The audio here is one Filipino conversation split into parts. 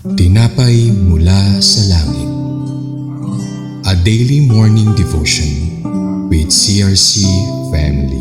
Tinapay mula sa langit. A daily morning devotion with CRC family.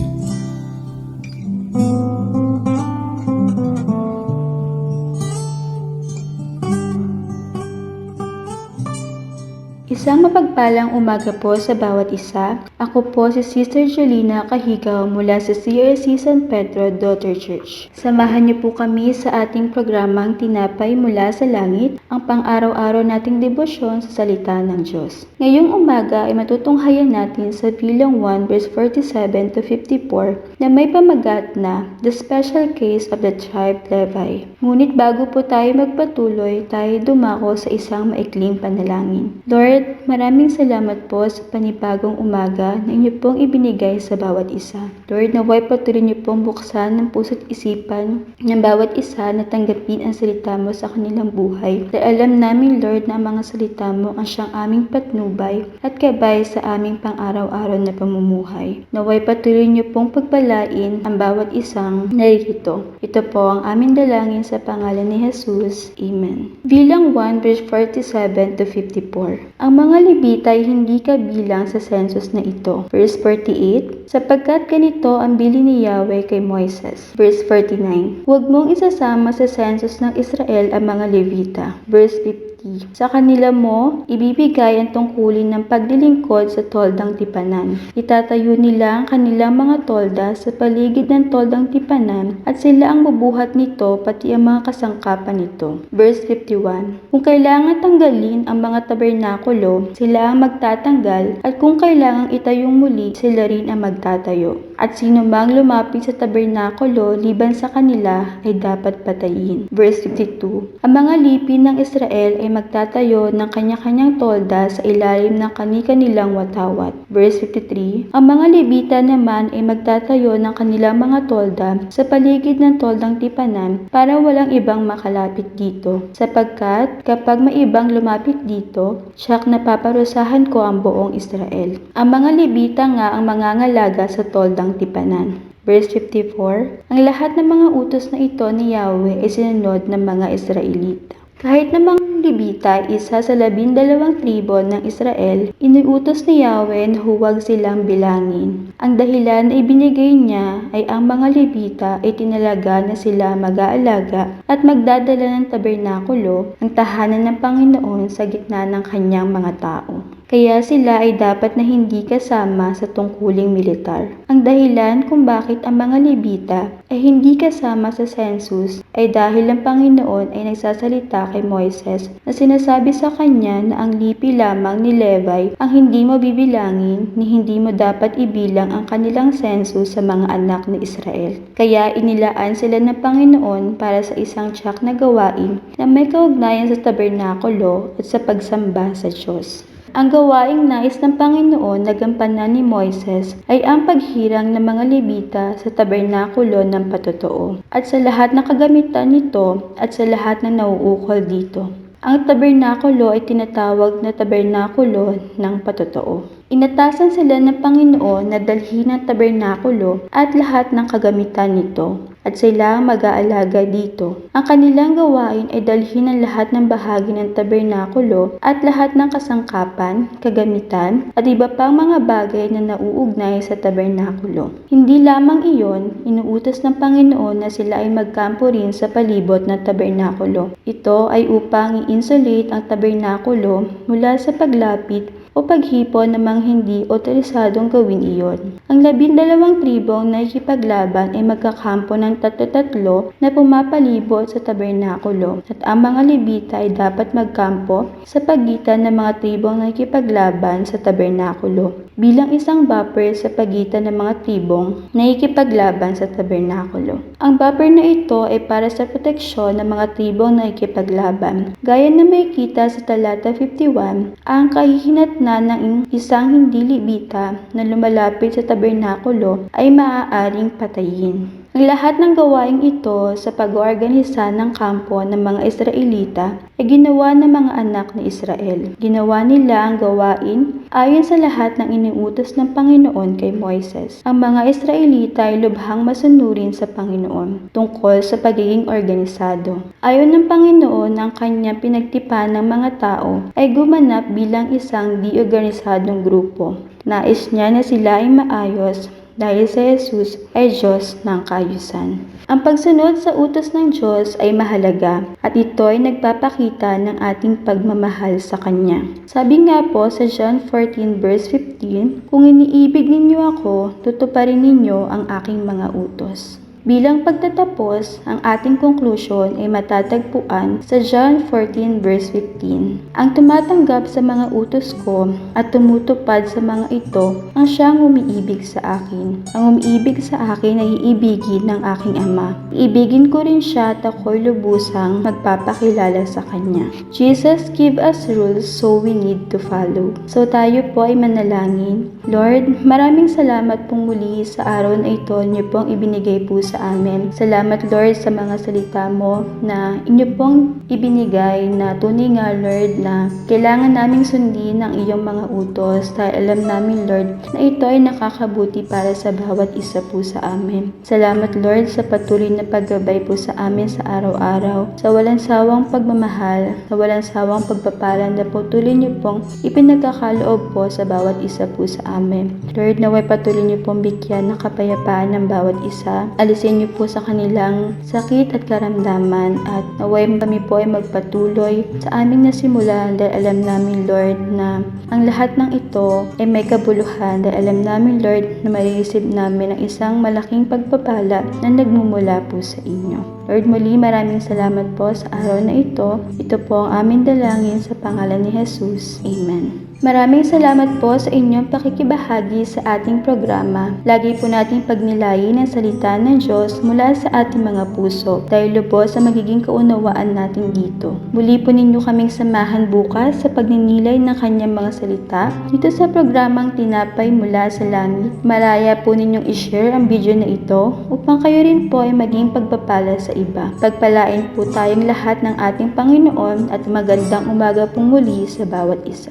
Isang mapagpalang umaga po sa bawat isa. Ako po si Sister Jolina Kahigaw mula sa CRC San Pedro Daughter Church. Samahan niyo po kami sa ating programang Tinapay Mula sa Langit, ang pang-araw-araw nating debosyon sa salita ng Diyos. Ngayong umaga ay matutunghayan natin sa bilang 1 verse 47 to 54 na may pamagat na The Special Case of the Tribe Levi. Ngunit bago po tayo magpatuloy, tayo dumako sa isang maikling panalangin. Lord, maraming salamat po sa panibagong umaga na inyo pong ibinigay sa bawat isa. Lord, naway patuloy niyo pong buksan ng puso't isipan ng bawat isa na tanggapin ang salita mo sa kanilang buhay. Dahil alam namin, Lord, na ang mga salita mo ang siyang aming patnubay at gabay sa aming pang-araw-araw na pamumuhay. Naway patuloy niyo pong pagpalain ang bawat isang naririto. Ito po ang aming dalangin sa pangalan ni Jesus. Amen. Bilang 1 verse 47 to 54. Ang mga Levita ay hindi kabilang sa census na ito. Verse 48, sapagkat ganito ang bilin ni Yahweh kay Moises. Verse 49, huwag mong isasama sa census ng Israel ang mga Levita. Verse 50, sa kanila mo ibibigay ang tungkulin ng paglilingkod sa toldang tipanan. Itatayo nila ang kanilang mga tolda sa paligid ng toldang tipanan at sila ang bubuhat nito pati ang mga kasangkapan nito. Verse 51, kung kailangan tanggalin ang mga tabernakulo, sila ang magtatanggal, at kung kailangang itayong muli, sila rin ang magtatayo. At sino mang lumapit sa tabernakulo liban sa kanila ay dapat patayin. Verse 52, ang mga lipin ng Israel ay magtatayo ng kanya-kanyang tolda sa ilalim ng kani-kanilang watawat. Verse 53, ang mga Levita naman ay magtatayo ng kanilang mga tolda sa paligid ng toldang tipanan para walang ibang makalapit dito. Sapagkat kapag may ibang lumapit dito, siyak napaparusahan ko ang buong Israel. Ang mga Levita nga ang mangangalaga sa toldang tipanan. Verse 54, ang lahat ng mga utos na ito ni Yahweh ay sinunod ng mga Israelita. Kahit na mga Levita, isa sa 12 tribo ng Israel, iniutos ni Yahweh na huwag silang bilangin. Ang dahilan na ibinigay niya ay ang mga Levita ay tinalaga na sila mag-aalaga at magdadala ng tabernakulo, ang tahanan ng Panginoon sa gitna ng kanyang mga tao. Kaya sila ay dapat na hindi kasama sa tungkuling militar. Ang dahilan kung bakit ang mga Levita ay hindi kasama sa census ay dahil ang Panginoon ay nagsasalita kay Moises na sinasabi sa kanya na ang lipi lamang ni Levi ang hindi mo bibilangin ni hindi mo dapat ibilang ang kanilang census sa mga anak ni Israel. Kaya inilaan sila ng Panginoon para sa isang tiyak na gawain na may kaugnayan sa tabernakulo at sa pagsamba sa Diyos. Ang gawaing nais ng Panginoon na gampanan ni Moises ay ang paghirang ng mga Levita sa tabernakulo ng patotoo at sa lahat ng kagamitan nito at sa lahat ng nauukol dito. Ang tabernakulo ay tinatawag na tabernakulo ng patotoo. Inatasan sila ng Panginoon na dalhin ang tabernakulo at lahat ng kagamitan nito, at sila ang mag-aalaga dito. Ang kanilang gawain ay dalhin ang lahat ng bahagi ng tabernakulo at lahat ng kasangkapan, kagamitan, at iba pang mga bagay na nauugnay sa tabernakulo. Hindi lamang iyon, inuutos ng Panginoon na sila ay magkampo rin sa palibot ng tabernakulo. Ito ay upang i-insulate ang tabernakulo mula sa paglapit o paghipon namang hindi otorisadong gawin iyon. Ang 12 tribong nakikipaglaban ay magkakampo ng tatlo-tatlo na pumapalibot sa tabernakulo, at ang mga Levita ay dapat magkampo sa pagitan ng mga tribong nakikipaglaban sa tabernakulo bilang isang buffer sa pagitan ng mga tribong nakikipaglaban sa tabernakulo. Ang buffer na ito ay para sa proteksyon ng mga tribong nakikipaglaban. Gaya na makikita sa talata 51, ang kahihinatnan ng isang hindi Levita na lumalapit sa tabernakulo ay maaaring patayin. Ang lahat ng gawaing ito sa pag-oorganisa ng kampo ng mga Israelita ay ginawa ng mga anak ni Israel. Ginawa nila ang gawain ayon sa lahat ng iniutos ng Panginoon kay Moises. Ang mga Israelita ay lubhang masunurin sa Panginoon tungkol sa pagiging organisado. Ayon ng Panginoon, ang kanyang pinagtipan ng mga tao ay gumanap bilang isang di-organisadong grupo. Nais niya na sila ay maayos dahil si Jesus ay Diyos ng kaayusan. Ang pagsunod sa utos ng Diyos ay mahalaga at ito ay nagpapakita ng ating pagmamahal sa Kanya. Sabi nga po sa John 14 verse 15, "Kung iniibig ninyo ako, tutuparin ninyo ang aking mga utos." Bilang pagtatapos, ang ating conclusion ay matatagpuan sa John 14 verse 15. Ang tumatanggap sa mga utos ko at tumutupad sa mga ito, ang siyang umiibig sa akin. Ang umiibig sa akin ay iibigin ng aking Ama. Iibigin ko rin siya at ako'y lubusang magpapakilala sa Kanya. Jesus give us rules so we need to follow. So tayo po ay manalangin. Lord, maraming salamat pong muli sa araw na ito niyo pong ibinigay po sa amin. Salamat Lord sa mga salita mo na inyo pong ibinigay na tunay nga Lord na kailangan naming sundin ang iyong mga utos dahil alam namin Lord na ito ay nakakabuti para sa bawat isa po sa amin. Salamat Lord sa patuloy na paggabay po sa amin sa araw-araw, sa walang sawang pagmamahal, sa walang sawang pagpapala na po tuloy niyo pong ipinagkakaloob po sa bawat isa po sa amin. Lord, naway patuloy niyo pong bigyan ng kapayapaan ng bawat isa. Alisin niyo po sa kanilang sakit at karamdaman at naway kami po ay magpatuloy sa aming nasimulan dahil alam namin Lord na ang lahat ng ito ay may kabuluhan dahil alam namin Lord na marireceive namin ang isang malaking pagpapala na nagmumula po sa inyo. Lord, muli maraming salamat po sa araw na ito. Ito po ang aming dalangin sa pangalan ni Jesus. Amen. Maraming salamat po sa inyong pakikibahagi sa ating programa. Lagi po nating pagnilayin ang salita ng Diyos mula sa ating mga puso dahil lubos sa magiging kaunawaan natin dito. Muli po ninyo kaming samahan bukas sa pagninilay ng kanyang mga salita dito sa programang Tinapay Mula sa Langit. Malaya po ninyong i-share ang video na ito upang kayo rin po ay maging pagpapala sa iba. Pagpalain po tayong lahat ng ating Panginoon at magandang umaga pong muli sa bawat isa.